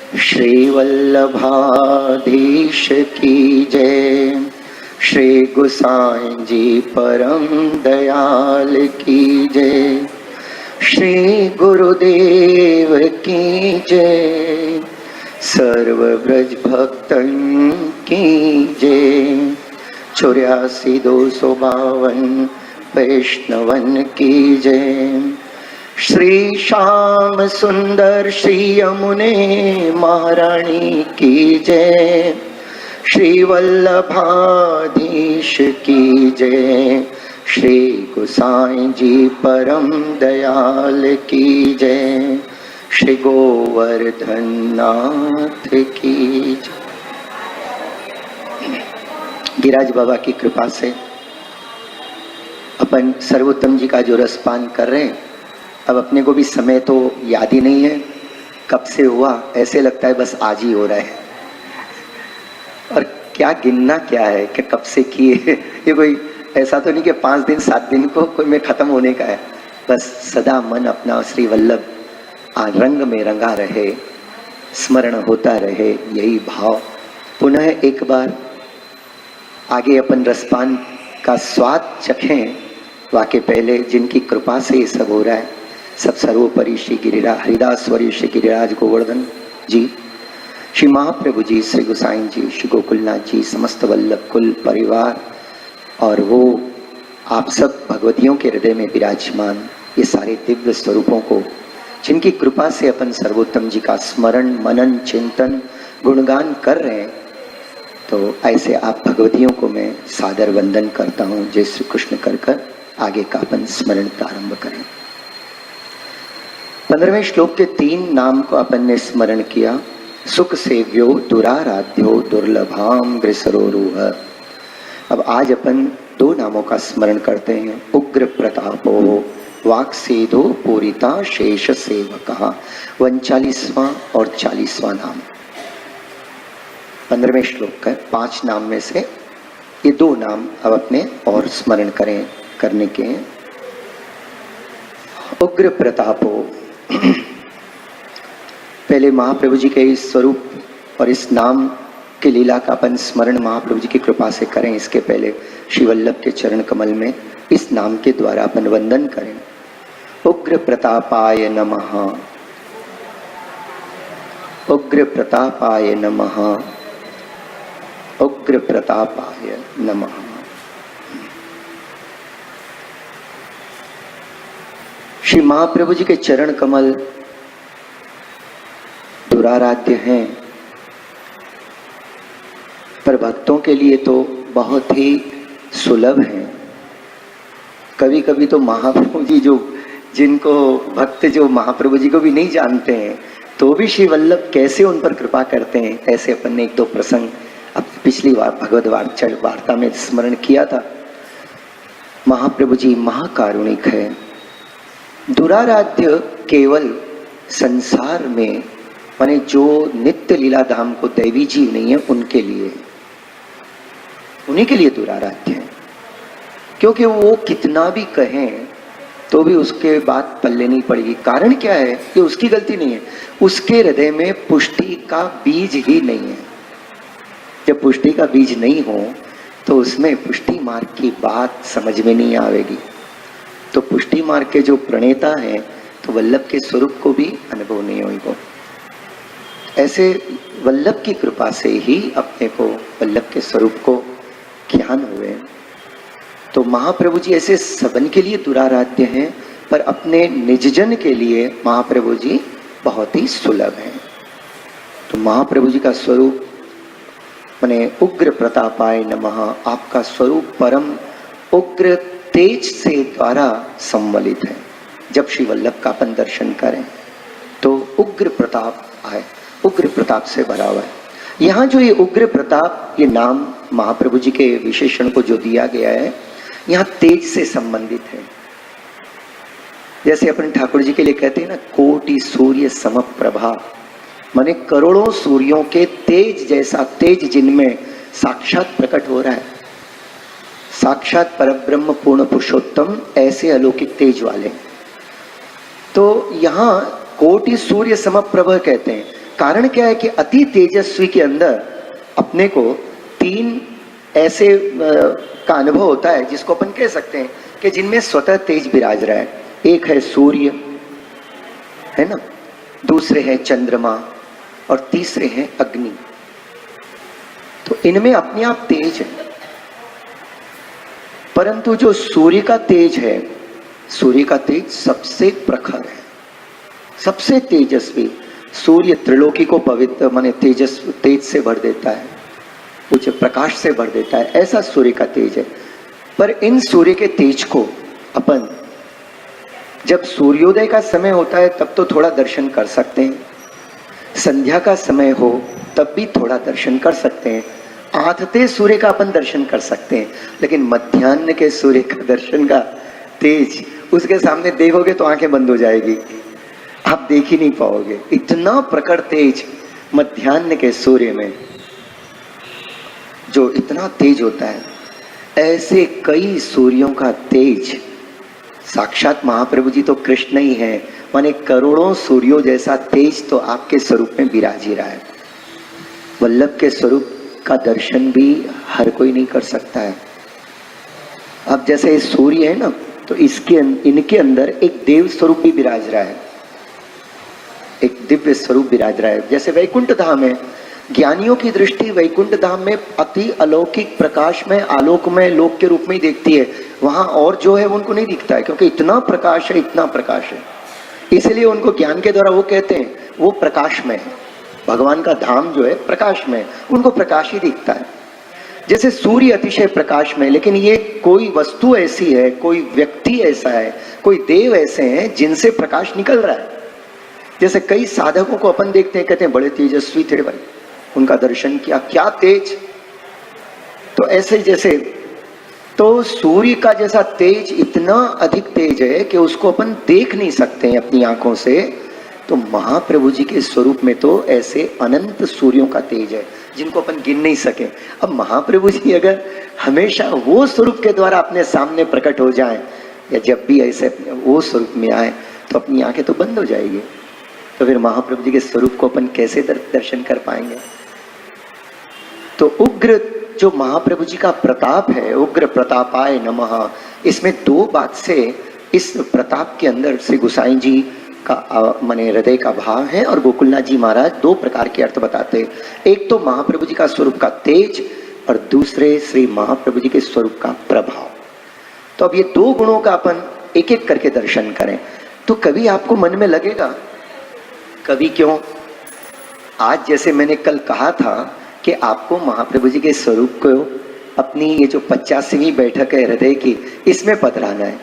श्री वल्लभाधीश की जय। श्री गोसाई जी परम दयाल की जय। श्री गुरुदेव की जय। सर्व ब्रज भक्तन की जय। 84,252 वैष्णवन की जय। श्री श्याम सुंदर श्री यमुने महारानी की जय। श्री वल्लभाधीश की जय। श्री गोसाई जी परम दयाल की जय। श्री गोवर्धन नाथ की जय। गिरिराज बाबा की कृपा से अपन सर्वोत्तम जी का जो रसपान कर रहे हैं, अब अपने को भी समय तो याद ही नहीं है कब से हुआ, ऐसे लगता है बस आज ही हो रहा है। और क्या गिनना क्या है कि कब से किए, ये कोई ऐसा तो नहीं कि 5 दिन 7 दिन को कोई में खत्म होने का है। बस सदा मन अपना श्री वल्लभ रंग में रंगा रहे, स्मरण होता रहे, यही भाव। पुनः एक बार आगे अपन रसपान का स्वाद चखें। वाकई पहले जिनकी कृपा से ये सब हो रहा है, सब सर्वोपरि श्री गिरिराज हरिदासवरी श्री गिरिराज गोवर्धन जी, श्री महाप्रभु जी, श्री गोसाई जी, श्री गोकुलनाथ जी, समस्त वल्लभ कुल परिवार और वो आप सब भगवतियों के हृदय में विराजमान ये सारे दिव्य स्वरूपों को, जिनकी कृपा से अपन सर्वोत्तम जी का स्मरण मनन चिंतन गुणगान कर रहे हैं, तो ऐसे आप भगवतियों को मैं सादर वंदन करता हूँ। जय श्री कृष्ण कर कर आगे का अपन स्मरण प्रारंभ करें। 15वें श्लोक के 3 नाम को अपन ने स्मरण किया। सुख सेव्यो दुराराध्यो दुर्लभाम ग्रसरोरुह। अब आज अपन 2 नामों का स्मरण करते हैं। उग्र प्रतापो वाक्सेदो पूरिता शेष सेवकः, 39वां और 40वां नाम। 15वें श्लोक का 5 नाम में से ये 2 नाम अब अपने और स्मरण करने के हैं। उग्र प्रतापो, पहले महाप्रभु जी के इस स्वरूप और इस नाम के लीला का अपन स्मरण महाप्रभु जी की कृपा से करें। इसके पहले श्री वल्लभ के चरण कमल में इस नाम के द्वारा अपन वंदन करें। उग्र प्रतापाय नमः, उग्र प्रतापाय नमः, उग्र प्रतापाय नमः। श्री महाप्रभु जी के चरण कमल दुराराध्य हैं, पर भक्तों के लिए तो बहुत ही सुलभ हैं। कभी कभी तो महाप्रभु जी जिनको भक्त जो महाप्रभु जी को भी नहीं जानते हैं, तो भी श्री वल्लभ कैसे उन पर कृपा करते हैं, ऐसे अपन ने 1-2 प्रसंग अब पिछली बार भगवद वार्ता में स्मरण किया था। महाप्रभु जी महाकारुणिक है। दुराराध्य केवल संसार में माने जो नित्य लीला धाम को दैवी जीव नहीं है उनके लिए, उन्हीं के लिए दुराराध्य है। क्योंकि वो कितना भी कहें तो भी उसके बाद पल्ले नहीं पड़ेगी। कारण क्या है कि उसकी गलती नहीं है, उसके हृदय में पुष्टि का बीज ही नहीं है। जब पुष्टि का बीज नहीं हो तो उसमें पुष्टि मार्ग की बात समझ में नहीं आवेगी। तो पुष्टि मार्ग के जो प्रणेता हैं तो वल्लभ के स्वरूप को भी अनुभव नहीं होगा। ऐसे वल्लभ की कृपा से ही अपने को वल्लभ के स्वरूप को ज्ञान हुए। तो महाप्रभु जी ऐसे सबन के लिए दुराराध्य हैं, पर अपने निजजन के लिए महाप्रभु जी बहुत ही सुलभ हैं। तो महाप्रभु जी का स्वरूप माने उग्र प्रतापाय नमः, आपका स्वरूप परम उग्र तेज से द्वारा सम्मिलित है। जब श्री वल्लभ का अपन दर्शन करें तो उग्र प्रताप आए, उग्र प्रताप से भरा हुआ है। यहाँ जो ये उग्र प्रताप, ये नाम महाप्रभु जी के विशेषण को जो दिया गया है, यहाँ तेज से संबंधित है। जैसे अपन ठाकुर जी के लिए कहते हैं ना, कोटि सूर्य समप्रभा, माने करोड़ों सूर्यों के तेज जैसा तेज जिनमें साक्षात प्रकट हो रहा है। साक्षात परब्रह्म पूर्ण पुरुषोत्तम ऐसे अलौकिक तेज वाले। तो यहाँ कोटि सूर्य समप्रभ कहते हैं, कारण क्या है कि अति तेजस्वी के अंदर अपने को तीन ऐसे का अनुभव होता है जिसको अपन कह सकते हैं कि जिनमें स्वतः तेज विराज रहा है। एक है सूर्य, है ना, दूसरे हैं चंद्रमा और तीसरे हैं अग्नि। तो इनमें अपने आप तेज है, परंतु जो सूर्य का तेज है, सूर्य का तेज सबसे प्रखर है, सबसे तेजस्वी। सूर्य त्रिलोकी को पवित्र माने तेज से भर देता है, कुछ प्रकाश से भर देता है, ऐसा सूर्य का तेज है। पर इन सूर्य के तेज को अपन जब सूर्योदय का समय होता है तब तो थोड़ा दर्शन कर सकते हैं, संध्या का समय हो तब भी थोड़ा दर्शन कर सकते हैं, आधते सूर्य का अपन दर्शन कर सकते हैं, लेकिन मध्याह्न के सूर्य का दर्शन का तेज उसके सामने देखोगे तो आंखें बंद हो जाएगी, आप देख ही नहीं पाओगे। इतना प्रखर तेज मध्याह्न के सूर्य में जो इतना तेज होता है, ऐसे कई सूर्यों का तेज साक्षात महाप्रभु जी तो कृष्ण ही है, माने करोड़ों सूर्यों जैसा तेज तो आपके स्वरूप में विराज ही रहा है। वल्लभ के स्वरूप का दर्शन भी हर कोई नहीं कर सकता है। अब जैसे सूर्य है ना, तो इनके अंदर एक देव स्वरूप भी विराज रहा है, एक दिव्य स्वरूप विराज रहा है। जैसे वैकुंठ धाम है, ज्ञानियों की दृष्टि वैकुंठ धाम में अति अलौकिक प्रकाश में आलोकमय लोक के रूप में ही देखती है, वहां और जो है उनको नहीं दिखता है, क्योंकि इतना प्रकाश है, इतना प्रकाश है, इसलिए उनको ज्ञान के द्वारा वो कहते हैं वो प्रकाश में है। भगवान का धाम जो है प्रकाश में, उनको प्रकाश ही दिखता है। जैसे सूर्य अतिशय प्रकाश में, लेकिन ये कोई वस्तु ऐसी है, कोई व्यक्ति ऐसा है, कोई देव ऐसे हैं जिनसे प्रकाश निकल रहा है। जैसे कई साधकों को अपन देखते हैं, कहते हैं बड़े तेजस्वी थे भाई, उनका दर्शन किया, क्या तेज। तो ऐसे जैसे तो सूर्य का जैसा तेज इतना अधिक तेज है कि उसको अपन देख नहीं सकते हैं अपनी आंखों से, तो महाप्रभु जी के स्वरूप में तो ऐसे अनंत सूर्यों का तेज है जिनको अपन गिन नहीं सके। अब महाप्रभु जी अगर हमेशा वो स्वरूप के द्वारा अपने सामने प्रकट हो जाएं, या जब भी ऐसे वो स्वरूप में आए, तो अपनी आंखें तो बंद हो जाएगी, तो फिर महाप्रभु जी के स्वरूप को अपन कैसे दर्शन कर पाएंगे। तो उग्र जो महाप्रभु जी का प्रताप है, उग्र प्रतापाय नमः, इसमें दो बात से इस प्रताप के अंदर श्री गोसाई जी का माने हृदय का भाव है, और गोकुलनाथ जी महाराज दो प्रकार के अर्थ बताते हैं। एक तो महाप्रभु जी का स्वरूप का तेज, और दूसरे श्री महाप्रभु जी के स्वरूप का प्रभाव। तो अब ये दो गुणों का अपन एक एक करके दर्शन करें, तो कभी आपको मन में लगेगा, कभी क्यों, आज जैसे मैंने कल कहा था कि आपको महाप्रभु जी के स्वरूप को अपनी ये जो 85वीं बैठक है हृदय की, इसमें पधराना है।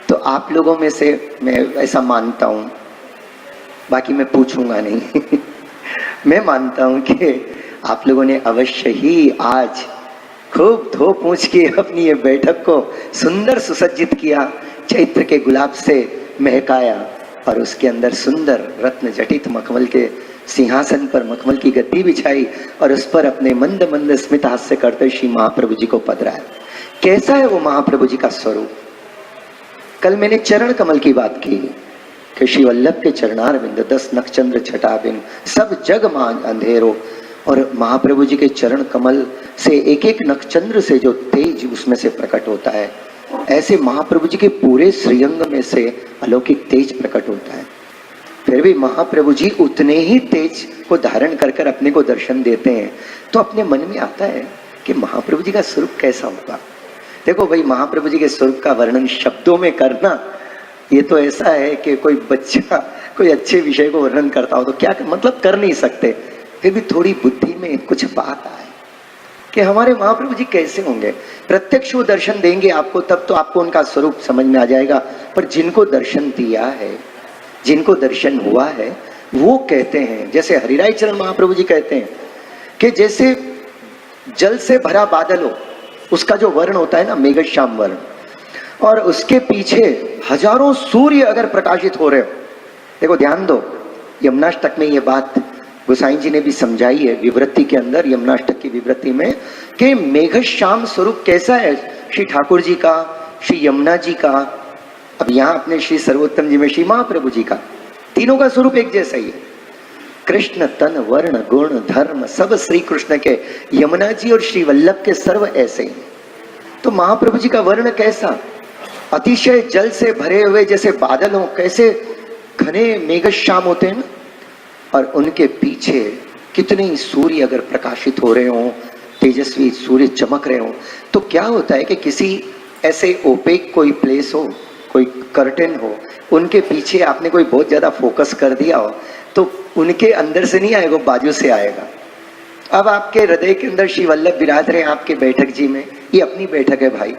तो आप लोगों में से मैं ऐसा मानता हूँ, बाकी मैं पूछूंगा नहीं मैं मानता हूँ कि आप लोगों ने अवश्य ही आज खूब धो पूछ के अपनी ये बैठक को सुंदर सुसज्जित किया, चैत्र के गुलाब से महकाया, और उसके अंदर सुंदर रत्न जटित मखमल के सिंहासन पर मखमल की गद्दी बिछाई, और उस पर अपने मंद मंद स्मित हास्य करते श्री महाप्रभु जी को पधराया। कैसा है वो महाप्रभु जी का स्वरूप। कल मैंने चरण कमल की बात की कि श्री वल्लभ के चरणार बिंद 10 नक्षचंद्र छटा बिन सब जग मान अंधेरो, और महाप्रभु जी के चरण कमल से एक एक नक्षचंद्र से जो तेज उसमें से प्रकट होता है, ऐसे महाप्रभु जी के पूरे श्रीअंग में से अलौकिक तेज प्रकट होता है। फिर भी महाप्रभु जी उतने ही तेज को धारण कर कर अपने को दर्शन देते हैं, तो अपने मन में आता है कि महाप्रभु जी का स्वरूप कैसा होगा। देखो भाई, महाप्रभु जी के स्वरूप का वर्णन शब्दों में करना, ये तो ऐसा है कि कोई बच्चा कोई अच्छे विषय को वर्णन करता हो तो क्या मतलब कर नहीं सकते, फिर भी थोड़ी बुद्धि में कुछ बात आए कि हमारे महाप्रभु जी कैसे होंगे। प्रत्यक्ष वो दर्शन देंगे आपको, तब तो आपको उनका स्वरूप समझ में आ जाएगा। पर जिनको दर्शन दिया है, जिनको दर्शन हुआ है, वो कहते हैं, जैसे हरिराय चरण महाप्रभु जी कहते हैं कि जैसे जल से भरा बादल हो, उसका जो वर्ण होता है ना मेघश्याम वर्ण, और उसके पीछे हजारों सूर्य अगर प्रकाशित हो रहे हो। देखो ध्यान दो, यमुनाष्टक में ये बात गोसाई जी ने भी समझाई है विवृत्ति के अंदर, यमुनाष्टक की विवृत्ति में, कि मेघश्याम स्वरूप कैसा है श्री ठाकुर जी का, श्री यमुना जी का, अब यहाँ अपने श्री सर्वोत्तम जी में श्री महाप्रभु जी का, तीनों का स्वरूप एक जैसा ही है। कृष्ण तन वर्ण गुण धर्म सब श्री कृष्ण के, यमुना जी और श्री वल्लभ के सर्व ऐसे ही। तो महाप्रभु जी का वर्ण कैसा, अतिशय जल से भरे हुए जैसे बादल हो, कैसे घने मेघश्याम होते हैं ना, और उनके पीछे कितने ही सूर्य अगर प्रकाशित हो रहे हो, तेजस्वी सूर्य चमक रहे हो, तो क्या होता है कि किसी ऐसे ओपेक कोई प्लेस हो, कोई कर्टेन हो, उनके पीछे आपने कोई बहुत ज्यादा फोकस कर दिया हो, तो उनके अंदर से नहीं आएगा, बाजू से आएगा। अब आपके हृदय के अंदर श्री वल्लभ विराज रहे हैं आपके बैठक जी में, ये अपनी बैठक है भाई,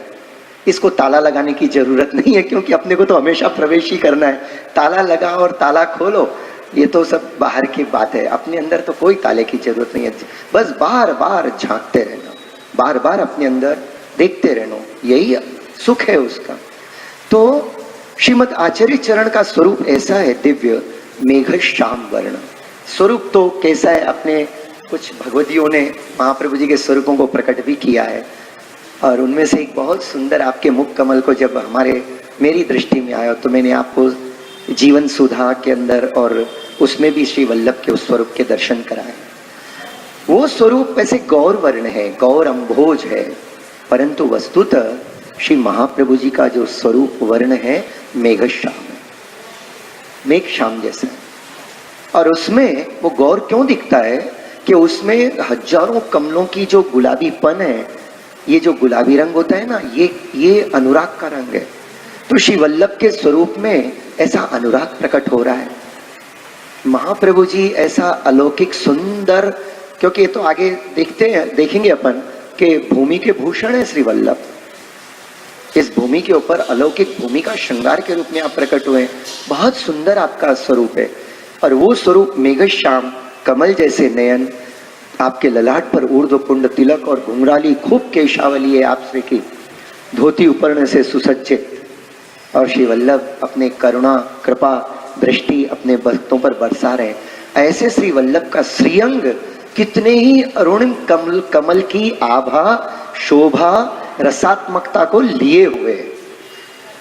इसको ताला लगाने की जरूरत नहीं है, क्योंकि अपने को तो हमेशा प्रवेश ही करना है। ताला लगाओ और ताला खोलो, ये तो सब बाहर की बात है, अपने अंदर तो कोई ताले की जरूरत नहीं है। बस बार बार झांकते रहना, बार बार अपने अंदर देखते रहना, यही सुख है उसका। तो श्रीमद आचार्य चरण का स्वरूप ऐसा है दिव्य, मेघ श्याम वर्ण। स्वरूप तो कैसा है, अपने कुछ भगवतियों ने महाप्रभु जी के स्वरूपों को प्रकट भी किया है, और उनमें से एक बहुत सुंदर आपके मुख कमल को जब मेरी दृष्टि में आया, तो मैंने आपको जीवन सुधा के अंदर और उसमें भी श्री वल्लभ के उस स्वरूप के दर्शन कराए। वो स्वरूप वैसे गौर वर्ण है, गौर अम्भोज है, परंतु वस्तुतः श्री महाप्रभु जी का जो स्वरूप वर्ण है मेघश्याम है, मेघ श्याम जैसा। और उसमें वो गौर क्यों दिखता है कि उसमें हजारों कमलों की जो गुलाबीपन है, ये जो गुलाबी रंग होता है ना, ये अनुराग का रंग है। तो श्री वल्लभ के स्वरूप में ऐसा अनुराग प्रकट हो रहा है। महाप्रभु जी ऐसा अलौकिक सुंदर, क्योंकि ये तो आगे देखेंगे अपन कि भूमि के भूषण है श्री वल्लभ, इस भूमि के ऊपर अलौकिक भूमि का श्रृंगार के रूप में आप प्रकट हुए। बहुत सुंदर आपका स्वरूप है, और वो स्वरूप मेघश्याम, कमल जैसे नयन, आपके ललाट पर ऊर्ध्वपुंड तिलक और घुंघराली खूब केशावली है आप श्री की, धोती उपर्ण से सुसज्जित, और श्री वल्लभ अपने करुणा कृपा दृष्टि अपने भक्तों पर बरसा रहे। ऐसे श्री वल्लभ का श्रीअंग कितने ही अरुणिम कमल की आभा शोभा रसात्मकता को लिए हुए।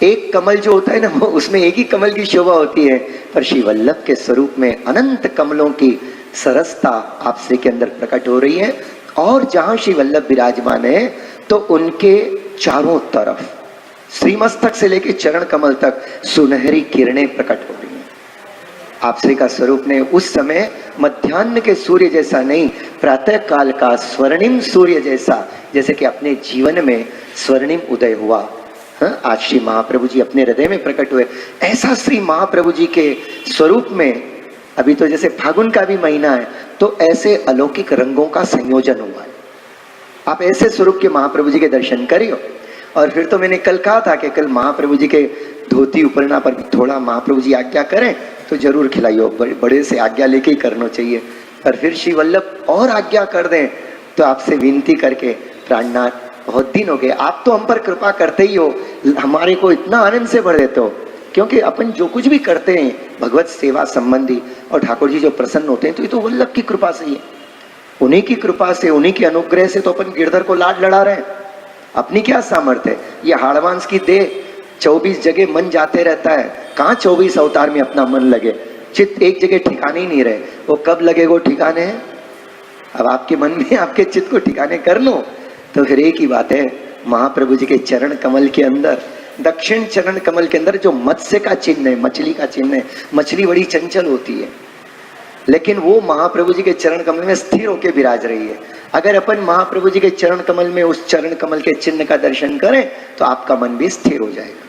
एक कमल जो होता है ना, वो उसमें एक ही कमल की शोभा होती है, पर श्री वल्लभ के स्वरूप में अनंत कमलों की सरसता आप श्री के अंदर प्रकट हो रही है। और जहां श्री वल्लभ विराजमान है, तो उनके चारों तरफ श्रीमस्तक से लेकर चरण कमल तक सुनहरी किरणें प्रकट हो रही हैं। आप श्री का स्वरूप ने उस समय मध्याह्न के सूर्य जैसा नहीं, प्रातः काल का स्वर्णिम सूर्य जैसा, जैसे कि अपने जीवन में स्वर्णिम उदय हुआ। हाँ, आज श्री महाप्रभु जी अपने हृदय में प्रकट हुए। ऐसा श्री महाप्रभु जी के स्वरूप में, अभी तो जैसे फागुन का भी महीना है, तो ऐसे अलौकिक रंगों का संयोजन हुआ है। आप ऐसे स्वरूप के महाप्रभु जी के दर्शन करियो। और फिर तो मैंने कल कहा था कि कल महाप्रभु जी के धोती उपरना पर भी थोड़ा महाप्रभु जी आज्ञा करें तो जरूर खिलाइयो, बड़े से आज्ञा लेके ही करना चाहिए। और फिर श्री वल्लभ और आज्ञा कर दें तो आपसे विनती करके, प्राणनाथ बहुत दिन हो गए, आप तो हम पर कृपा करते ही हो, हमारे को इतना आनंद से भर देते हो, क्योंकि अपन जो कुछ भी करते हैं भगवत सेवा संबंधी, और ठाकुर जी जो प्रसन्न होते हैं, तो ये तो वल्लभ की कृपा से ही है। उन्हीं की कृपा से, उन्हीं के अनुग्रह से तो अपन गिरधर को लाड लड़ा रहे हैं। अपनी क्या सामर्थ्य है, ये हाड़वांस की देह 24 जगह मन जाते रहता है, कहाँ 24 अवतार में अपना मन लगे, चित्त एक जगह ठिकाने ही नहीं रहे, वो कब लगेगा ठिकाने है। अब आपके मन में आपके चित्त को ठिकाने कर लो, तो फिर एक ही बात है, महाप्रभु जी के चरण कमल के अंदर, दक्षिण चरण कमल के अंदर जो मत्स्य का चिन्ह है, मछली का चिन्ह है, मछली बड़ी चंचल होती है, लेकिन वो महाप्रभु जी के चरण कमल में स्थिर होकर विराज रही है। अगर अपन महाप्रभु जी के चरण कमल में उस चरण कमल के चिन्ह का दर्शन करें तो आपका मन भी स्थिर हो जाएगा।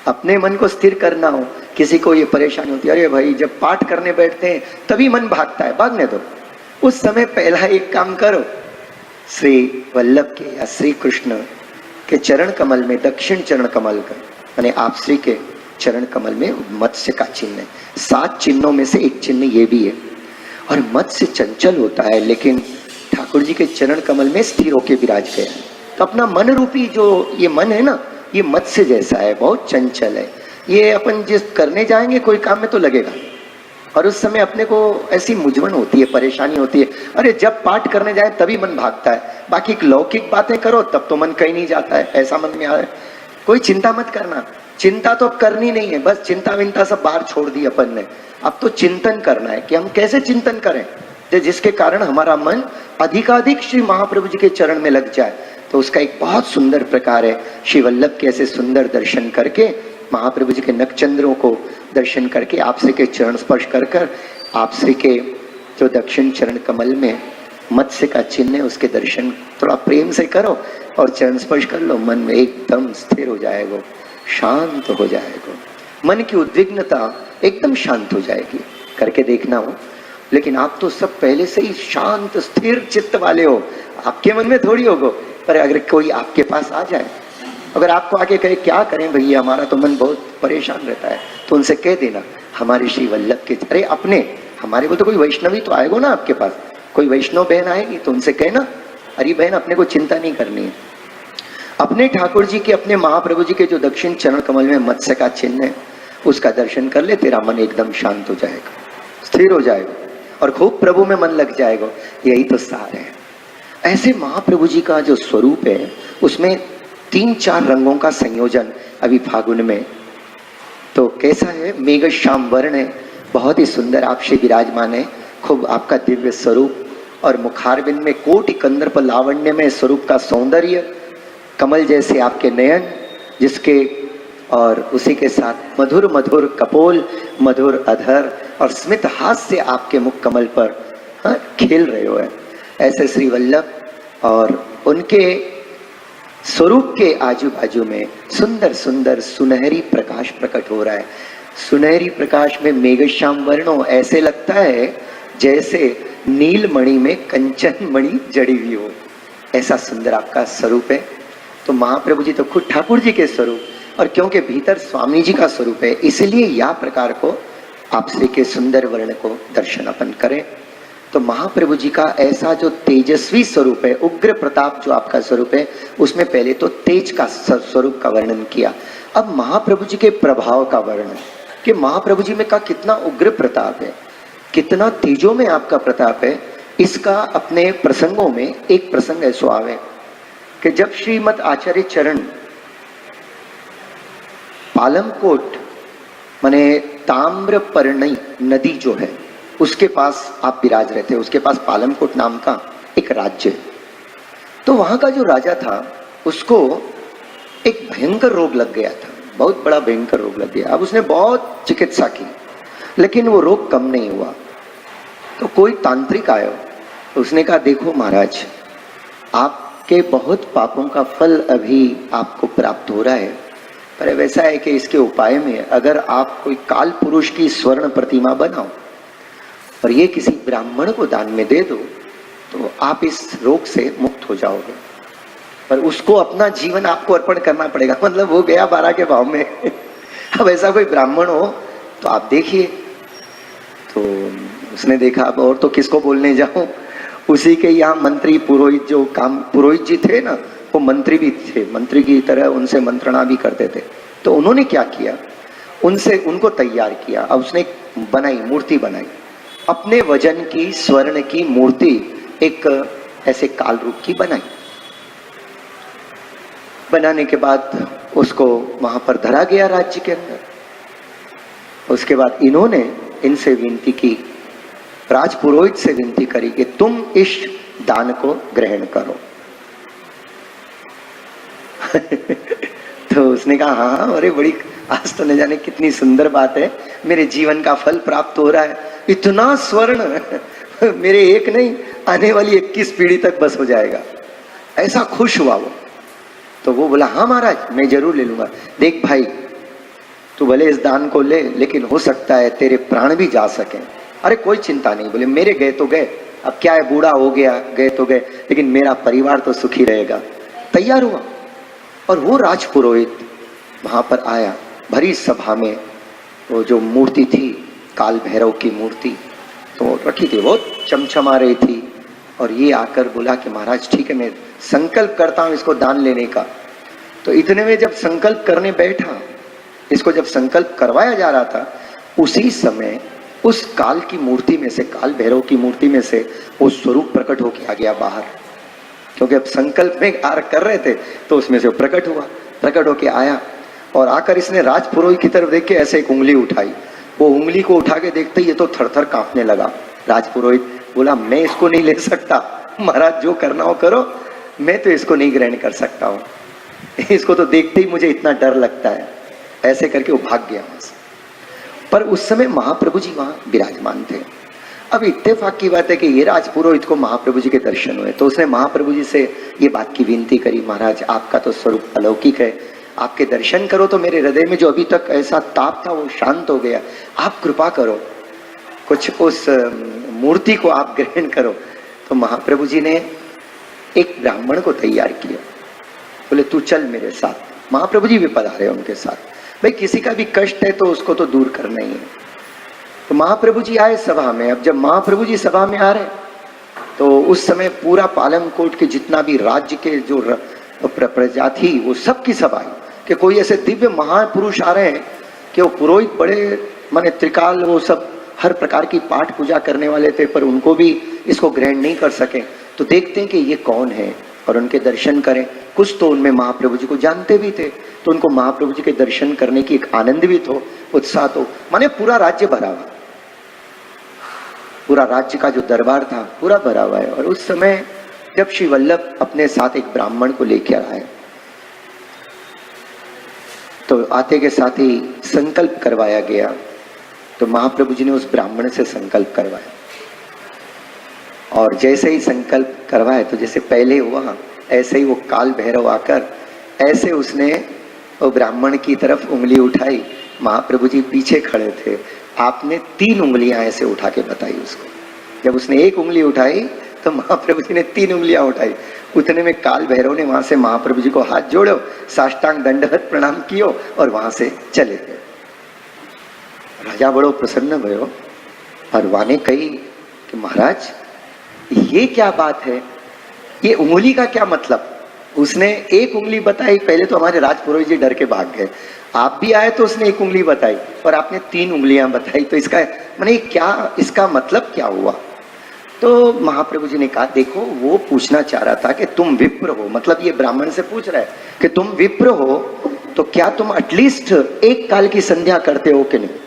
अपने मन को स्थिर करना हो, किसी को ये परेशानी होती है, अरे भाई जब पाठ करने बैठते हैं तभी मन भागता है, भागने दो, उस समय पहला एक काम करो, श्री वल्लभ के या श्री कृष्ण के चरण कमल में, दक्षिण चरण कमल का, यानी आप श्री के चरण कमल में मत्स्य का चिन्ह है। 7 चिन्हों में से एक चिन्ह ये भी है। और मत्स्य चंचल होता है, लेकिन ठाकुर जी के चरण कमल में स्थिर होकर विराज गया है। तो अपना मन रूपी जो ये मन है ना, ये मत्स्य जैसा है, बहुत चंचल है। ये अपन जिस करने जाएंगे कोई काम में तो लगेगा, और उस समय अपने को ऐसी मुझवन होती है, परेशानी होती है, अरे जब पाठ करने जाए तभी मन भागता है, बाकी लौकिक बातें करो तब तो मन कहीं नहीं जाता है, ऐसा मन में आ रहा है। कोई चिंता मत करना, चिंता तो अब करनी नहीं है, बस चिंता विंता सब बाहर छोड़ दी अपन ने। अब तो चिंतन करना है कि हम कैसे चिंतन करें जिसके कारण हमारा मन अधिकाधिक श्री महाप्रभु जी के चरण में लग जाए। तो उसका एक बहुत सुंदर प्रकार है, श्री वल्लभ के ऐसे सुंदर दर्शन करके, महाप्रभु जी के नखचंद्रों को दर्शन करके, आपसे के चरण स्पर्श कर कर, आपसे के जो दक्षिण चरण कमल में मत्स्य का चिन्ह है उसके दर्शन थोड़ा प्रेम से करो और चरण स्पर्श कर लो, मन में एकदम स्थिर हो जाएगा, शांत हो जाएगा, मन की उद्विग्नता एकदम शांत हो जाएगी। करके देखना हो। लेकिन आप तो सब पहले से ही शांत स्थिर चित्त वाले हो, आपके मन में थोड़ी होगा। पर अगर कोई आपके पास आ जाए, अगर आपको आके कहे क्या करें भैया हमारा तो मन बहुत परेशान रहता है, तो उनसे कह देना हमारे श्री वल्लभ के, अरे अपने हमारे को तो कोई वैष्णवी तो आएगा ना आपके पास, कोई वैष्णव बहन आएगी तो उनसे कहना अरे बहन अपने को चिंता नहीं करनी है, अपने ठाकुर जी के, अपने महाप्रभु जी के जो दक्षिण चरण कमल में मत्स्य का चिन्ह है उसका दर्शन कर ले, तेरा मन एकदम शांत हो जाएगा, स्थिर हो जाएगा और खूब प्रभु में मन लग जाएगा। यही तो सार है। ऐसे महाप्रभु जी का जो स्वरूप है उसमें 3-4 रंगों का संयोजन अभी फागुन में तो कैसा है, मेघ श्याम वर्ण है, बहुत ही सुंदर आपसे विराजमान है, खूब आपका दिव्य स्वरूप और मुखारबिंद में कोटि कंदर्प लावण्य में स्वरूप का सौंदर्य, कमल जैसे आपके नयन जिसके, और उसी के साथ मधुर मधुर कपोल, मधुर अधर और स्मित हास्य आपके मुख कमल पर खेल रहे हो। ऐसे श्री वल्लभ और उनके स्वरूप के आजू बाजू में सुंदर सुंदर सुनहरी प्रकाश प्रकट हो रहा है। सुनहरी प्रकाश में मेघश्याम वर्णों, ऐसे लगता है जैसे नीलमणि में कंचन मणि जड़ी हुई हो, ऐसा सुंदर आपका स्वरूप है। तो महाप्रभु जी तो खुद ठाकुर जी के स्वरूप, और क्योंकि भीतर स्वामी जी का स्वरूप है इसलिए यह प्रकार को आपसे के सुंदर वर्ण को दर्शन अपन करें। तो महाप्रभु जी का ऐसा जो तेजस्वी स्वरूप है, उग्र प्रताप जो आपका स्वरूप है, उसमें पहले तो तेज का स्वरूप का वर्णन किया। अब महाप्रभु जी के प्रभाव का वर्णन कि महाप्रभु जी में का कितना उग्र प्रताप है, कितना तेजों में आपका प्रताप है। इसका अपने प्रसंगों में एक प्रसंग ऐसा आवे कि जब श्रीमद आचार्य चरण पालमकोट माने ताम्रपर्णी नदी जो है उसके पास आप विराज रहे थे, उसके पास पालमकोट नाम का एक राज्य। तो वहां का जो राजा था उसको एक भयंकर रोग लग गया था, बहुत बड़ा भयंकर रोग लग गया। अब उसने बहुत चिकित्सा की लेकिन वो रोग कम नहीं हुआ। तो कोई तांत्रिक आया, तो उसने कहा देखो महाराज, आपके बहुत पापों का फल अभी आपको प्राप्त हो रहा है, पर वैसा है कि इसके उपाय में अगर आप कोई काल पुरुष की स्वर्ण प्रतिमा बनाओ और ये किसी ब्राह्मण को दान में दे दो तो आप इस रोग से मुक्त हो जाओगे। पर उसको अपना जीवन आपको अर्पण करना पड़ेगा, मतलब वो गया 12 के भाव में। अब ऐसा कोई ब्राह्मण हो तो आप देखिए। तो उसने देखा अब और तो किसको बोलने जाऊं, उसी के यहाँ मंत्री पुरोहित जो काम पुरोहित जी थे ना, वो मंत्री भी थे, मंत्री की तरह उनसे मंत्रणा भी करते थे। तो उन्होंने क्या किया, उनसे उनको तैयार किया। अब उसने बनाई, मूर्ति बनाई, अपने वजन की स्वर्ण की मूर्ति एक ऐसे काल रूप की बनाई। बनाने के बाद उसको वहां पर धरा गया राज्य के अंदर। उसके बाद इन्होंने इनसे विनती की, राजपुरोहित से विनती करी कि तुम इस दान को ग्रहण करो। तो उसने कहा हाँ, अरे बड़ी आज तो न जाने कितनी सुंदर बात है, मेरे जीवन का फल प्राप्त हो रहा है, इतना स्वर्ण मेरे एक नहीं आने वाली 21 पीढ़ी तक बस हो जाएगा। ऐसा खुश हुआ वो। तो वो बोला हाँ महाराज मैं जरूर ले लूंगा। देख भाई तू भले इस दान को ले, लेकिन हो सकता है तेरे प्राण भी जा सके। अरे कोई चिंता नहीं, बोले मेरे गए तो गए, अब क्या है, बूढ़ा हो गया, गए तो गए, लेकिन मेरा परिवार तो सुखी रहेगा। तैयार हुआ और वो राजपुरोहित वहां पर आया। भरी सभा में वो जो मूर्ति थी काल भैरव की मूर्ति तो रखी थी, बहुत चमचमा रही थी। और ये आकर बोला कि महाराज ठीक है, मैं संकल्प करता हूं इसको दान लेने का। तो इतने में जब संकल्प करने बैठा, इसको जब संकल्प करवाया जा रहा था, उसी समय उस काल की मूर्ति में से, काल भैरव की मूर्ति में से वो स्वरूप प्रकट होकर आ गया बाहर। क्योंकि अब संकल्प में आर कर रहे थे तो उसमें से प्रकट हुआ, प्रकट होके आया और आकर इसने राजपुरोहित की तरफ देख के ऐसे एक उंगली उठाई। वो उंगली को उठा के देखते ही ये तो थर थर कांपने लगा। राजपुरोहित बोला, मैं इसको नहीं ले सकता, महाराज जो करना हो करो, मैं तो इसको नहीं ग्रहण कर सकता हूँ, इसको तो देखते ही मुझे इतना डर लगता है। ऐसे करके वो भाग गया वहां से। पर उस समय महाप्रभु जी वहां विराजमान थे। अब इत्तेफाक की बात है कि ये राजपुरोहित को महाप्रभु जी के दर्शन हुए, तो उसने महाप्रभु जी से ये बात की विनती करी, महाराज आपका तो स्वरूप अलौकिक है, आपके दर्शन करो तो मेरे हृदय में जो अभी तक ऐसा ताप था वो शांत हो गया, आप कृपा करो, कुछ उस मूर्ति को आप ग्रहण करो। तो महाप्रभु जी ने एक ब्राह्मण को तैयार किया, बोले तू चल मेरे साथ। महाप्रभु जी भी पधारे उनके साथ। भाई किसी का भी कष्ट है तो उसको तो दूर करना ही है। तो महाप्रभु जी आए सभा में। अब जब महाप्रभु जी सभा में आ रहे तो उस समय पूरा पालनकोट के जितना भी राज्य के जो प्रजा थी वो सबकी सभा आई कि कोई ऐसे दिव्य महापुरुष आ रहे हैं कि वो पुरोहित बड़े माने त्रिकाल, वो सब हर प्रकार की पाठ पूजा करने वाले थे, पर उनको भी इसको ग्रहण नहीं कर सके। तो देखते हैं कि ये कौन है और उनके दर्शन करें। कुछ तो उनमें महाप्रभु जी को जानते भी थे, तो उनको महाप्रभु जी के दर्शन करने की एक आनंद भी तो, उत्साह तो, माने पूरा राज्य भरा हुआ, पूरा राज्य का जो दरबार था पूरा भरा हुआ है। और उस समय जब श्री वल्लभ अपने साथ एक ब्राह्मण को लेकर आए तो आते के साथ ही संकल्प करवाया गया। तो महाप्रभु जी ने उस ब्राह्मण से संकल्प करवाया, और जैसे ही संकल्प करवाए तो जैसे पहले हुआ ऐसे ही वो काल भैरव आकर ऐसे उसने वो ब्राह्मण की तरफ उंगली उठाई। महाप्रभु जी पीछे खड़े थे, आपने 3 उंगलियां ऐसे उठा के बताई उसको। जब उसने एक उंगली उठाई तो महाप्रभु जी ने 3 उंगलियां उठाई। उतने में काल भैरव ने वहां से महाप्रभु जी को हाथ जोड़ो, साष्टांग दंडवत प्रणाम कियो और वहां से चले गए। राजा बड़ो प्रसन्न भयो और वाने कही कि महाराज ये क्या बात है, ये उंगली का क्या मतलब। उसने एक उंगली बताई, पहले तो हमारे राजपुरोहित जी डर के भाग गए। आप भी आए तो उसने एक उंगली बताई और आपने 3 उंगलियां बताई, तो इसका माने क्या, इसका मतलब क्या हुआ। तो महाप्रभु जी ने कहा देखो वो पूछना चाह रहा था कि तुम विप्र हो, मतलब ये ब्राह्मण से पूछ रहा है कि तुम विप्र हो तो क्या तुम एटलीस्ट एक काल की संध्या करते हो कि नहीं।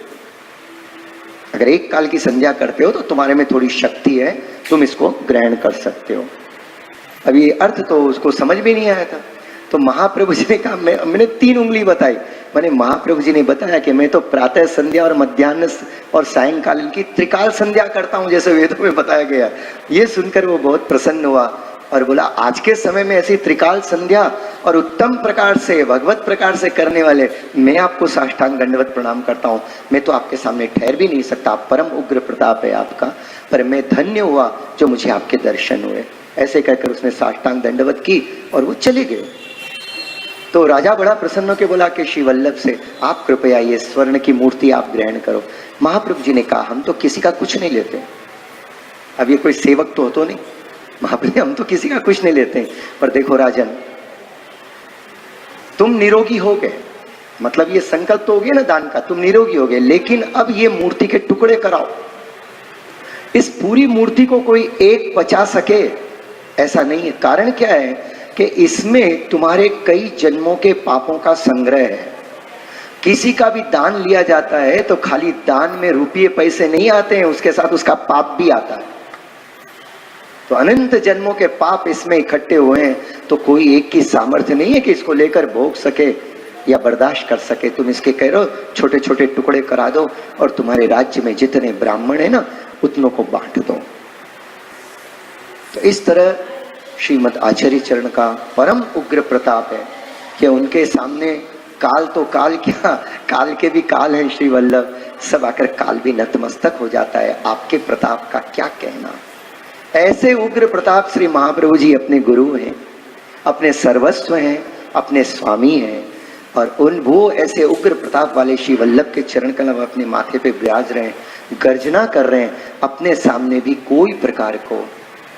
अगर एक काल की संध्या करते हो तो तुम्हारे में थोड़ी शक्ति है, तुम इसको ग्रहण कर सकते हो। अब ये अर्थ तो उसको समझ भी नहीं आया था। तो महाप्रभु जी ने कहा मैंने 3 उंगली बताई। मैंने महाप्रभु जी ने बताया कि मैं तो प्रातः संध्या और मध्याह्न और सायंकालीन की त्रिकाल संध्या करता हूं, जैसे वेदों में बताया गया। ये सुनकर वो बहुत प्रसन्न हुआ और बोला आज के समय में ऐसी त्रिकाल संध्या और उत्तम प्रकार से भगवत प्रकार से करने वाले मैं आपको साष्टांग दंडवत प्रणाम करता हूँ। मैं तो आपके सामने ठहर भी नहीं सकता, परम उग्र प्रताप है आपका, पर मैं धन्य हुआ जो मुझे आपके दर्शन हुए। ऐसे कहकर उसने साष्टांग दंडवत की और वो चले गए। तो राजा बड़ा प्रसन्न होकर बोला कि श्री वल्लभ से आप कृपया ये स्वर्ण की मूर्ति आप ग्रहण करो। महाप्रभु जी ने कहा हम तो किसी का कुछ नहीं लेते। अब ये कोई सेवक तो हो तो नहीं, महाप्रभु हम तो किसी का कुछ नहीं लेते, पर देखो राजन तुम निरोगी हो गए, मतलब ये संकल्प तो हो गया ना दान का, तुम निरोगी हो गए, लेकिन अब ये मूर्ति के टुकड़े कराओ। इस पूरी मूर्ति को कोई एक पचा सके ऐसा नहीं है। कारण क्या है कि इसमें तुम्हारे कई जन्मों के पापों का संग्रह है। किसी का भी दान लिया जाता है तो खाली दान में रुपये पैसे नहीं आते हैं, उसके साथ उसका पाप भी आता है। तो अनंत जन्मों के पाप इसमें इकट्ठे हुए हैं, तो कोई एक की सामर्थ्य नहीं है कि इसको लेकर भोग सके या बर्दाश्त कर सके। तुम इसके कह रहे हो छोटे छोटे टुकड़े करा दो और तुम्हारे राज्य में जितने ब्राह्मण है ना उतनों को बांट दो। तो इस तरह श्रीमद आचार्य चरण का परम उग्र प्रताप है कि उनके सामने काल तो काल क्या, काल के भी काल हैं श्री वल्लभ, सब आकर काल भी नतमस्तक हो जाता है। आपके प्रताप का क्या कहना। ऐसे उग्र प्रताप श्री महाप्रभु जी अपने गुरु हैं, अपने सर्वस्व हैं, अपने स्वामी हैं, और उन वो ऐसे उग्र प्रताप वाले श्री वल्लभ के चरण कमल अपने माथे पे विराज रहे हैं, गर्जना कर रहे हैं। अपने सामने भी कोई प्रकार को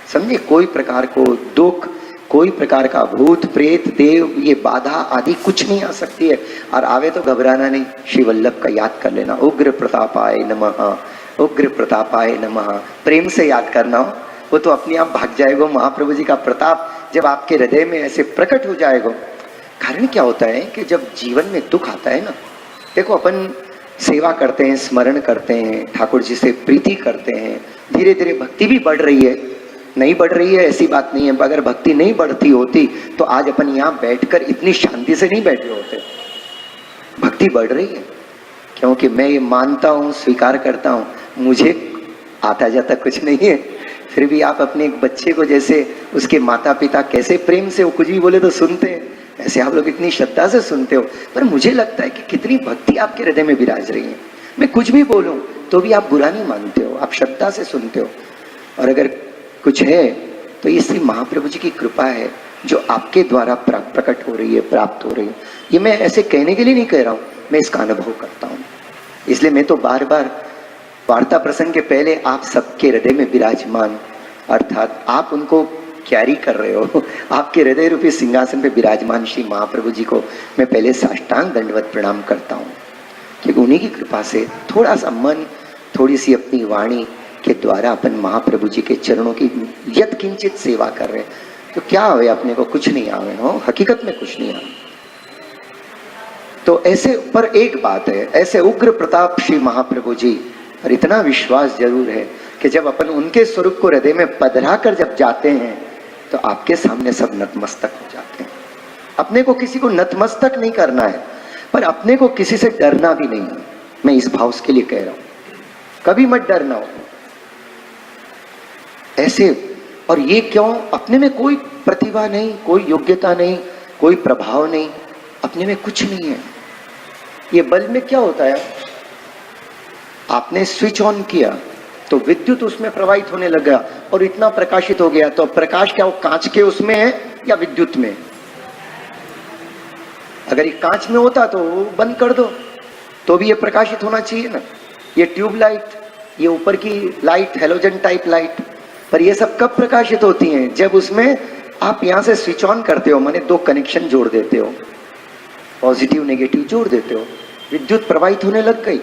समझे, कोई प्रकार को दुख, कोई प्रकार का भूत प्रेत देव ये बाधा आदि कुछ नहीं आ सकती है। और आवे तो घबराना नहीं, श्री वल्लभ का याद कर लेना, उग्र प्रतापाय नमः, उग्र प्रतापाय नमः, प्रेम से याद करना हो, वो तो अपने आप भाग जाएगा। महाप्रभु जी का प्रताप जब आपके हृदय में ऐसे प्रकट हो जाएगा कारण क्या होता है कि जब जीवन में दुख आता है ना, देखो अपन सेवा करते हैं, स्मरण करते हैं, ठाकुर जी से प्रीति करते हैं, धीरे धीरे भक्ति भी बढ़ रही है, नहीं बढ़ रही है ऐसी बात नहीं है। अगर भक्ति नहीं बढ़ती होती तो आज अपन यहाँ बैठकर इतनी शांति से नहीं बैठे होते। भक्ति बढ़ रही है क्योंकि मैं ये मानता हूँ, स्वीकार करता हूँ, मुझे आता जाता कुछ नहीं है, फिर भी आप अपने एक बच्चे को जैसे उसके माता पिता कैसे प्रेम से वो कुछ भी बोले तो सुनते हैं, ऐसे आप लोग इतनी श्रद्धा से सुनते हो। पर मुझे लगता है कि कितनी भक्ति आपके हृदय में विराज रही है। मैं कुछ भी बोलूं तो भी आप बुरा नहीं मानते हो, आप श्रद्धा से सुनते हो। और अगर कुछ है तो ये श्री महाप्रभु जी की कृपा है जो आपके द्वारा प्रकट हो रही है, प्राप्त हो रही है। ये मैं ऐसे कहने के लिए नहीं कह रहा हूं, मैं इसका अनुभव करता हूं। इसलिए मैं तो बार बार वार्ता प्रसंग के पहले आप सबके हृदय में विराजमान, अर्थात आप उनको कैरी कर रहे हो, आपके हृदय रूपी सिंहासन पे विराजमान श्री महाप्रभु जी को मैं पहले साष्टांग दंडवत प्रणाम करता हूँ, क्योंकि उन्हीं की कृपा से थोड़ा सा मन, थोड़ी सी अपनी वाणी के द्वारा अपन महाप्रभु जी के चरणों की यत किंचित सेवा कर रहे हैं। तो क्या आवे अपने को, कुछ नहीं आवे हो, हकीकत में कुछ नहीं आवे। तो ऐसे पर एक बात है, ऐसे उग्र प्रताप श्री महाप्रभु जी, और इतना विश्वास जरूर है कि जब अपन उनके स्वरूप को हृदय में पधरा कर जब जाते हैं तो आपके सामने सब नतमस्तक हो जाते हैं। अपने को किसी को नतमस्तक नहीं करना है, पर अपने को किसी से डरना भी नहीं है। मैं इस भाव के लिए कह रहा हूं, कभी मत डरना हो ऐसे। और ये क्यों? अपने में कोई प्रतिभा नहीं, कोई योग्यता नहीं, कोई प्रभाव नहीं, अपने में कुछ नहीं है। ये बल्ब में क्या होता है, आपने स्विच ऑन किया तो विद्युत उसमें प्रवाहित होने लगा और इतना प्रकाशित हो गया। तो प्रकाश क्या वो कांच के उसमें है या विद्युत में? अगर ये कांच में होता तो बंद कर दो तो भी ये प्रकाशित होना चाहिए ना। ये ट्यूबलाइट, ये ऊपर की लाइट, हेलोजन टाइप लाइट, पर ये सब कब प्रकाशित होती हैं? जब उसमें आप यहां से स्विच ऑन करते हो, माने दो कनेक्शन जोड़ देते हो, पॉजिटिव नेगेटिव जोड़ देते हो, विद्युत प्रवाहित होने लग गई।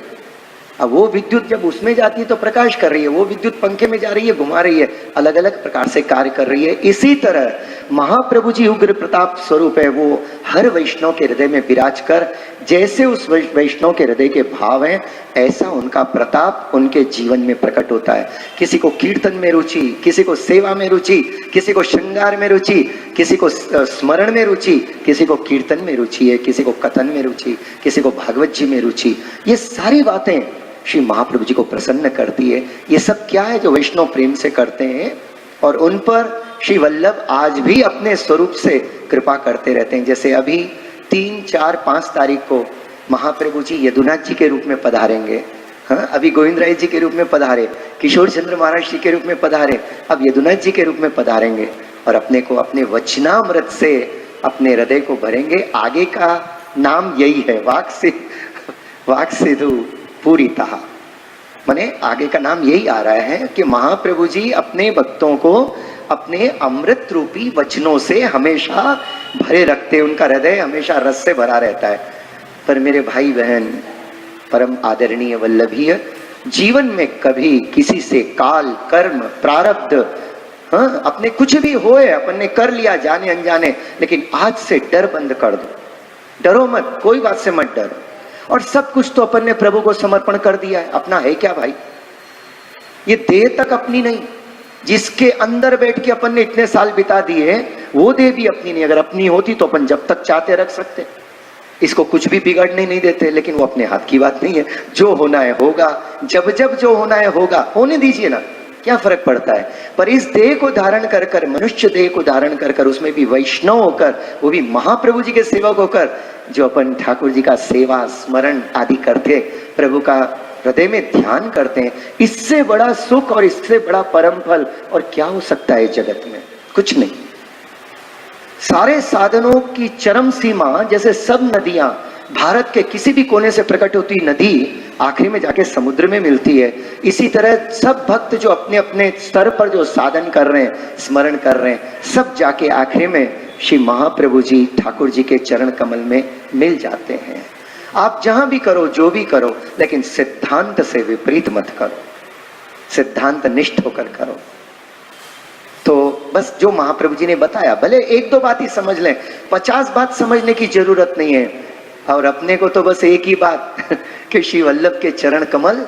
अब वो विद्युत जब उसमें जाती है तो प्रकाश कर रही है, वो विद्युत पंखे में जा रही है, घुमा रही है, अलग अलग प्रकार से कार्य कर रही है। इसी तरह महाप्रभु जी उग्र प्रताप स्वरूप है, वो हर वैष्णव के हृदय में विराज कर जैसे उस वैष्णव के हृदय के भाव हैं, ऐसा उनका प्रताप उनके जीवन में प्रकट होता है। किसी को कीर्तन में रुचि, किसी को सेवा में रुचि, किसी को श्रृंगार में रुचि, किसी को स्मरण में रुचि, किसी को कीर्तन में रुचि है, किसी को कथन में रुचि, किसी को भागवत जी में रुचि। ये सारी बातें श्री महाप्रभु जी को प्रसन्न करती है। ये सब क्या है? जो वैष्णव प्रेम से करते हैं और उन पर श्री वल्लभ आज भी अपने स्वरूप से कृपा करते रहते हैं। जैसे अभी 3, 4, 5 तारीख को महाप्रभु जी यदुनाथ जी के रूप में पधारेंगे। हाँ, अभी गोविंद राय जी के रूप में पधारे, किशोर चंद्र महाराज जी के रूप में पधारे, अब यदुनाथ जी के रूप में पधारेंगे और अपने को अपने वचनामृत से अपने हृदय को भरेंगे। आगे का नाम यही है, वाक सिधु पूरी तहा, माने आगे का नाम यही आ रहा है कि महाप्रभु जी अपने भक्तों को अपने अमृत रूपी वचनों से हमेशा भरे रखते, उनका हृदय हमेशा रस से भरा रहता है। पर मेरे भाई बहन, परम आदरणीय वल्लभीय, जीवन में कभी किसी से काल, कर्म, प्रारब्ध, हाँ, अपने कुछ भी होए, अपन ने कर लिया जाने अनजाने, लेकिन आज से डर बंद कर दो, डरो मत, कोई बात से मत डरो। और सब कुछ तो अपन ने प्रभु को समर्पण कर दिया है, अपना है क्या भाई? ये देह तक अपनी नहीं, जिसके अंदर बैठ के अपन ने इतने साल बिता दिए, वो देह भी अपनी नहीं। अगर अपनी होती तो अपन जब तक चाहते रख सकते, इसको कुछ भी बिगाड़ने नहीं देते, लेकिन वो अपने हाथ की बात नहीं है। जो होना है होगा, जब जब जो होना है होगा, होने दीजिए ना, क्या फर्क पड़ता है। पर इस देह को धारण कर कर, मनुष्य देह को धारण कर कर, उसमें भी वैष्णव होकर, वो भी महाप्रभु जी के सेवक होकर, जो अपन ठाकुर जी का सेवा, स्मरण आदि करते, प्रभु का हृदय में ध्यान करते हैं, इससे बड़ा सुख और इससे बड़ा परम फल और क्या हो सकता है जगत में? कुछ नहीं। सारे साधनों की चरम सीमा, जैसे सब नदियां भारत के किसी भी कोने से प्रकट होती नदी आखिरी में जाके समुद्र में मिलती है, इसी तरह सब भक्त जो अपने अपने स्तर पर जो साधन कर रहे हैं, स्मरण कर रहे हैं, सब जाके आखिरी में श्री महाप्रभु जी, ठाकुर जी के चरण कमल में मिल जाते हैं। आप जहां भी करो, जो भी करो, लेकिन सिद्धांत से विपरीत मत करो, सिद्धांत निष्ठ होकर करो। तो बस जो महाप्रभु जी ने बताया, भले एक दो बात ही समझ लें, 50 बात समझने की जरूरत नहीं है। और अपने को तो बस एक ही बात कि श्री वल्लभ के चरण कमल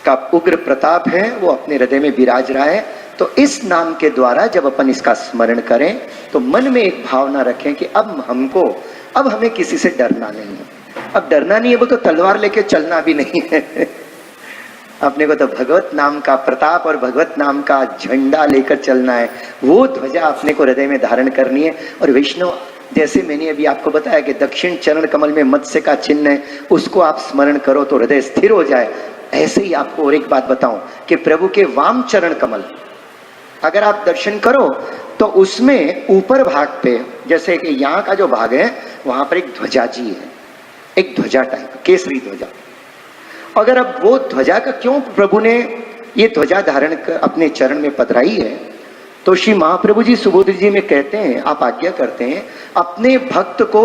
का उग्र प्रताप है, वो अपने हृदय में विराज रहा है। तो इस नाम के द्वारा जब अपन इसका स्मरण करें तो मन में एक भावना रखें कि अब हमें किसी से डरना नहीं है। अब डरना नहीं है, वो तो तलवार लेके चलना भी नहीं है अपने को तो भगवत नाम का प्रताप और भगवत नाम का झंडा लेकर चलना है। वो ध्वजा अपने को हृदय में धारण करनी है। और वैष्णव, जैसे मैंने अभी आपको बताया कि दक्षिण चरण कमल में मत्स्य का चिन्ह है, उसको आप स्मरण करो तो हृदय स्थिर हो जाए। ऐसे ही आपको और एक बात बताऊं कि प्रभु के वाम चरण कमल अगर आप दर्शन करो तो उसमें ऊपर भाग पे, जैसे कि यहाँ का जो भाग है वहां पर एक ध्वजा जी है, एक ध्वजा टाइप, केसरी ध्वजा। अगर अब वो ध्वजा का क्यों प्रभु ने ये ध्वजा धारण कर अपने चरण में पधराई है, तो श्री महाप्रभु जी सुबोध जी में कहते हैं, आप आज्ञा करते हैं, अपने भक्त को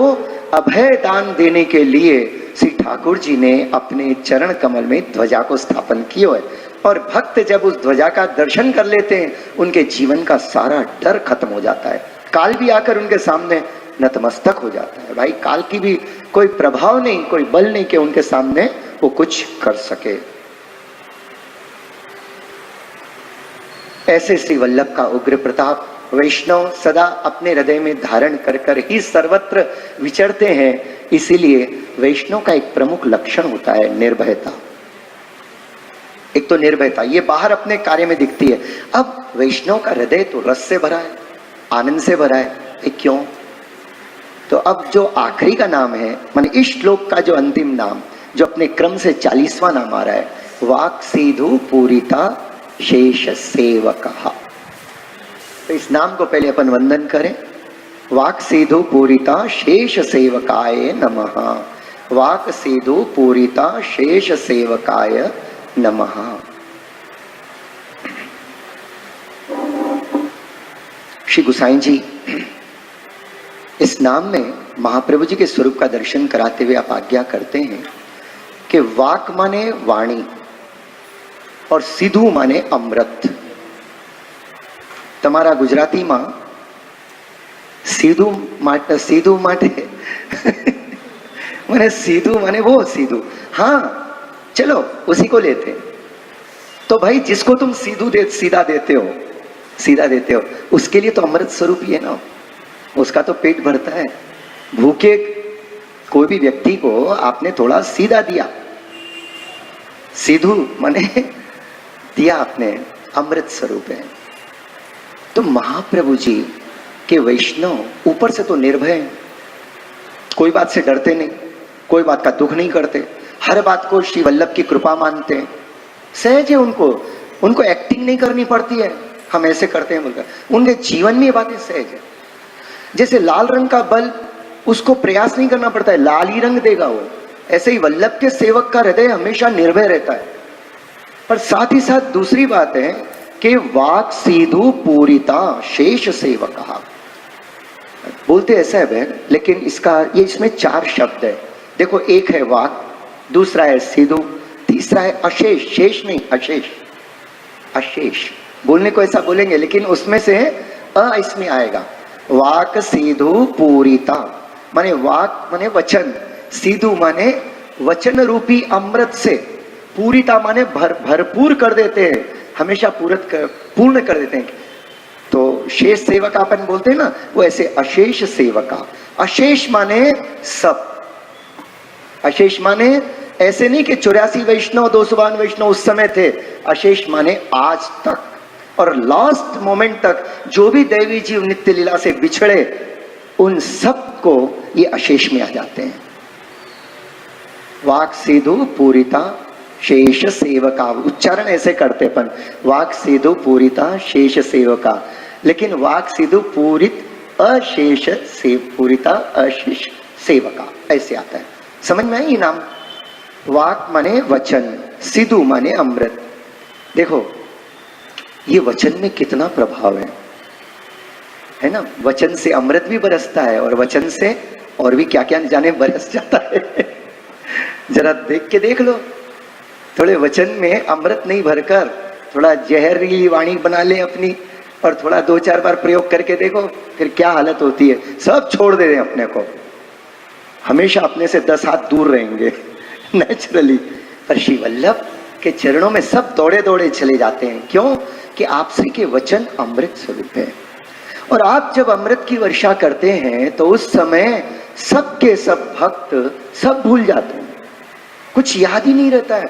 अभय दान देने के लिए श्री ठाकुर जी ने अपने चरण कमल में ध्वजा को स्थापन किया है। और भक्त जब उस ध्वजा का दर्शन कर लेते हैं, उनके जीवन का सारा डर खत्म हो जाता है। काल भी आकर उनके सामने नतमस्तक हो जाता है। भाई काल की भी कोई प्रभाव नहीं, कोई बल नहीं कि उनके सामने वो कुछ कर सके। ऐसे श्री वल्लभ का उग्र प्रताप वैष्णव सदा अपने हृदय में धारण कर कर ही सर्वत्र विचरते हैं। इसीलिए वैष्णव का एक प्रमुख लक्षण होता है निर्भयता। एक तो निर्भयता, ये बाहर अपने कार्य में दिखती है। अब वैष्णव का हृदय तो रस से भरा है, आनंद से भरा है। क्यों? तो अब जो आखिरी का नाम है, माने इस श्लोक का जो अंतिम नाम, जो अपने क्रम से 40वां नाम आ रहा है, वाक सीधु पूरिता शेष सेवकः। तो इस नाम को पहले अपन वंदन करें। वाक सीधु पूरिता शेष सेवकाय नमः। वाक सीधु पूरिता शेष सेवकाय नमः। श्री गुसाई जी इस नाम में महाप्रभु जी के स्वरूप का दर्शन कराते हुए आप आज्ञा करते हैं कि वाक माने वाणी और सीधु माने अमृत। तमारा गुजराती मां सीधु माटे माने सीधु माने वो सीधु, हाँ चलो उसी को लेते। तो भाई जिसको तुम सीधा देते हो उसके लिए तो अमृत स्वरूप ही है ना, उसका तो पेट भरता है। भूखे कोई भी व्यक्ति को आपने थोड़ा सीधा दिया, सीधु माने दिया आपने, अमृत स्वरूप है। तो महाप्रभु जी के वैष्णव ऊपर से तो निर्भय हैं, कोई बात से डरते नहीं, कोई बात का दुख नहीं करते, हर बात को श्री वल्लभ की कृपा मानते हैं। सहज है, उनको एक्टिंग नहीं करनी पड़ती है, हम ऐसे करते हैं बोलकर, उनके जीवन में ये बातें सहज है। जैसे लाल रंग का बल्ब, उसको प्रयास नहीं करना पड़ता है, लाल ही रंग देगा वो, ऐसे ही वल्लभ के सेवक का हृदय हमेशा निर्भय रहता है। पर साथ ही साथ दूसरी बात है कि वाक सीधु पूरिता शेष सेवकः। बोलते ऐसा है बहन, लेकिन इसमें 4 शब्द है। देखो, एक है वाक, दूसरा है सीधु, तीसरा है अशेष। शेष नहीं, अशेष। अशेष बोलने को ऐसा बोलेंगे, लेकिन उसमें से अ इसमें आएगा। वाक सीधु पूरिता माने वाक माने वचन, सीधु माने वचन रूपी अमृत से, पूरिता माने भरपूर कर देते हैं, हमेशा पूर्ण कर देते हैं। तो शेष सेवक अपन बोलते हैं ना, वो ऐसे अशेष सेवका। अशेष माने सब, अशेष माने ऐसे नहीं कि 84 वैष्णव 252 वैष्णव उस समय थे। अशेष माने आज तक और लास्ट मोमेंट तक जो भी देवी जीव नित्य लीला से बिछड़े, उन सब को ये अशेष में आ जाते हैं। वाक सीधु पूरिता शेष सेवका, उच्चारण ऐसे करते अपन, वाक सीधु पूरिता शेष सेवका, लेकिन वाक सीधु पूरित अशेष से पूरिता अशेष सेवका ऐसे आता है। समझ में आई नाम? वाक माने वचन, सीधु माने अमृत। देखो ये वचन में कितना प्रभाव है ना? वचन से अमृत भी बरसता है और वचन से और भी क्या क्या जाने बरस जाता है जरा देख के देख लो। थोड़े वचन में अमृत नहीं भरकर थोड़ा जहरीली वाणी बना ले अपनी, और थोड़ा 2-4 बार प्रयोग करके देखो फिर क्या हालत होती है। सब छोड़ दे रहे हैं अपने को, हमेशा अपने से 10 हाथ दूर रहेंगे नेचुरली। पर श्री वल्लभ के चरणों में सब दौड़े दौड़े चले जाते हैं। क्यों? कि आप श्री के वचन अमृत स्वरूप है। और आप जब अमृत की वर्षा करते हैं तो उस समय सबके सब भक्त सब भूल जाते हैं, कुछ याद ही नहीं रहता है,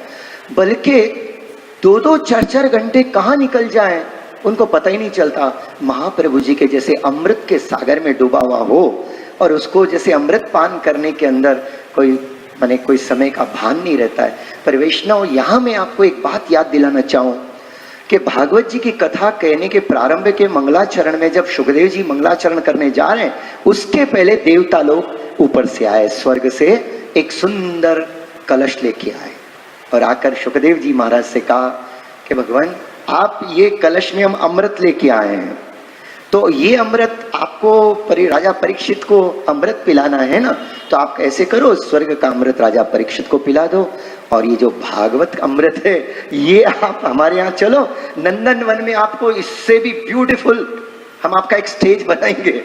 बल्कि 2-2 4-4 घंटे कहाँ निकल जाएं उनको पता ही नहीं चलता। महाप्रभु जी के जैसे अमृत के सागर में डूबा हुआ हो और उसको जैसे अमृत पान करने के अंदर कोई समय का भान नहीं रहता है। पर वैष्णव, यहाँ मैं आपको एक बात याद दिलाना चाहूं कि भागवत जी की कथा कहने के प्रारंभ के मंगलाचरण में जब सुखदेव जी मंगलाचरण करने जा रहे हैं, उसके पहले देवता लोग ऊपर से आए, स्वर्ग से एक सुंदर कलश लेके आए और आकर सुखदेव जी महाराज से कहा कि भगवान, आप ये कलश में हम अमृत लेके आए हैं, तो ये अमृत आपको राजा परीक्षित को अमृत पिलाना है ना, तो आप ऐसे करो, स्वर्ग का अमृत राजा परीक्षित को पिला दो और ये जो भागवत अमृत है ये आप हमारे यहाँ चलो, नंदन वन में आपको इससे भी ब्यूटीफुल हम आपका एक स्टेज बनाएंगे,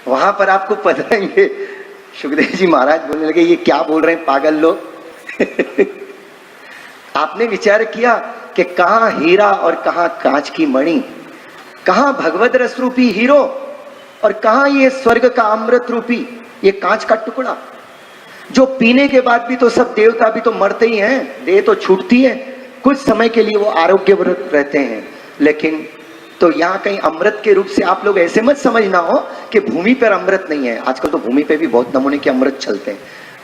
वहां पर आपको पधराएंगे। सुखदेव जी महाराज बोलने लगे, ये क्या बोल रहे हैं पागल लोग आपने विचार किया कि कहाँ हीरा और कहाँ कांच की मणि, कहाँ भगवत रस रूपी हीरो और कहाँ ये स्वर्ग का अमृत रूपी ये कांच का टुकड़ा, जो पीने के बाद भी तो सब देवता भी तो मरते ही हैं, देह तो छूटती है, कुछ समय के लिए वो आरोग्यवृत रहते हैं, लेकिन तो यहाँ कहीं अमृत के रूप से आप लोग ऐसे मत समझना हो कि भूमि पर अमृत नहीं है। आजकल तो भूमि पे भी बहुत नमूने के अमृत चलते हैं,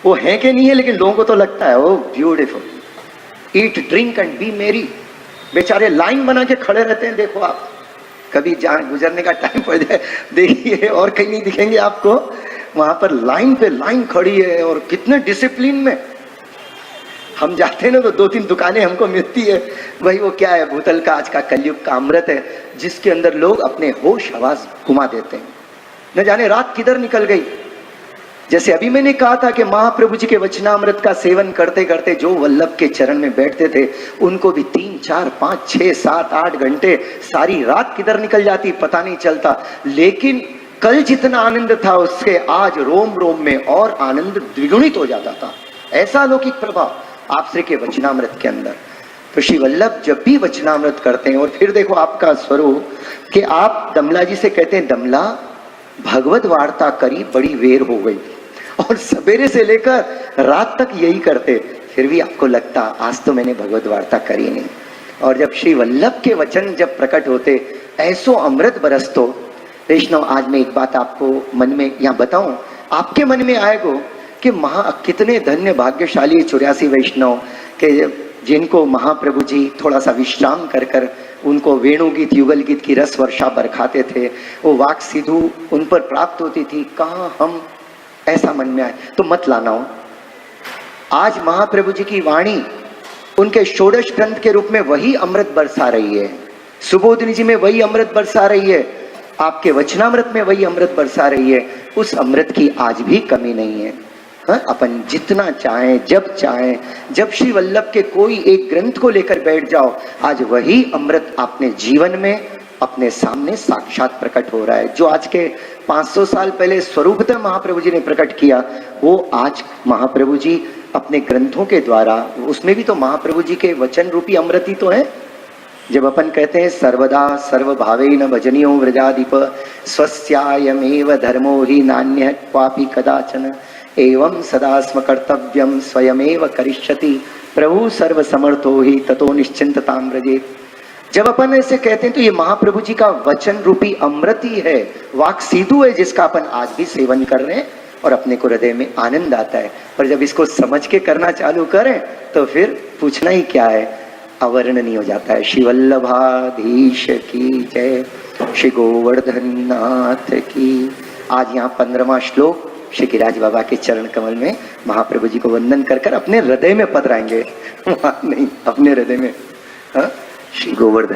वो है कि नहीं है, लेकिन लोगों को तो लगता है वो beautiful, eat drink and be merry. बेचारे लाइन बना के खड़े रहते हैं, देखो आप कभी गुजरने का टाइम पड़ जाए देखिए, और कहीं नहीं दिखेंगे आपको, वहां पर लाइन पे लाइन खड़ी है और कितने डिसिप्लिन में। हम जाते हैं ना तो 2-3 दुकानें हमको मिलती है, भाई वो क्या है, भूतल का आज का कलयुग का अमृत है, जिसके अंदर लोग अपने होश हवास घुमा देते हैं, न जाने रात किधर निकल गई। जैसे अभी मैंने कहा था कि महाप्रभु जी के वचनामृत का सेवन करते करते जो वल्लभ के चरण में बैठते थे, उनको भी 3, 4, 5, 6, 7, 8 घंटे सारी रात किधर निकल जाती पता नहीं चलता। लेकिन कल जितना आनंद था उसके आज रोम रोम में और आनंद द्विगुणित हो जाता था। ऐसा अलौकिक प्रभाव आप श्री के वचनामृत के अंदर। तो श्री वल्लभ जब भी वचनामृत करते हैं, और फिर देखो आपका स्वरूप कि आप दमला जी से कहते हैं, दमला भगवत वार्ता करी बड़ी वेर हो गई, और सवेरे से लेकर रात तक यही करते, फिर भी आपको लगता आज तो मैंने भगवत वार्ता करी नहीं। और जब श्री वल्लभ के वचन जब प्रकट होते, ऐसो अमृत बरसतो। वैष्णव, आज मैं एक बात आपको मन में यहाँ बताऊं, आपके मन में आएगो कि कितने धन्य भाग्यशाली 84 वैष्णव के जिनको महाप्रभु जी थोड़ा सा विश्राम कर कर उनको वेणु गीत युगल गीत की रस वर्षा बरखाते थे, वो वाक सिद्धू उन पर प्राप्त होती थी। कहाँ हम ऐसा मन में आए तो मत लाना हो। आज महाप्रभु जी की वाणी उनके षोडश ग्रंथ के रूप में वही अमृत बरसा रही है, सुबोधिनी जी में वही अमृत बरसा रही है, आपके वचनामृत में वही अमृत बरसा रही है। उस अमृत की आज भी कमी नहीं है। अपन जितना चाहें, जब चाहें, जब श्री वल्लभ के कोई एक ग्रंथ को लेकर बैठ जाओ, आज वही अमृत अपने जीवन में अपने सामने साक्षात प्रकट हो रहा है। जो आज के 500 साल पहले स्वरूपतः महाप्रभु जी ने प्रकट किया, वो आज महाप्रभु जी अपने ग्रंथों के द्वारा, उसमें भी तो महाप्रभु जी के वचन रूपी अमृत ही तो है। जब अपन कहते हैं सर्वदा सर्वभावेन भजनीयो व्रजाधिप स्वस्यायमेव धर्मो हि नान्यः क्वापि कदाचन एवं सदा स्म कर्तव्यम स्वयमेव करिष्यति प्रभु सर्वसमर्थो हि ततो निश्चिंततां व्रजेत्। जब अपन ऐसे कहते हैं तो ये महाप्रभु जी का वचन रूपी अमृत ही है, वाक सीधु है, जिसका अपन आज भी सेवन कर रहे हैं और अपने को हृदय में आनंद आता है। पर जब इसको समझ के करना चालू करें तो फिर पूछना ही क्या है, अवर्णनीय हो जाता है। श्री वल्लभाधीश की जय, श्री गोवर्धन नाथ की। आज यहाँ 15वां श्लोक श्री गिरिराज बाबा के चरण कमल में महाप्रभु जी को वंदन कर कर अपने हृदय में पधराएंगे, वहां नहीं, अपने हृदय में। श्री गोवर्धन।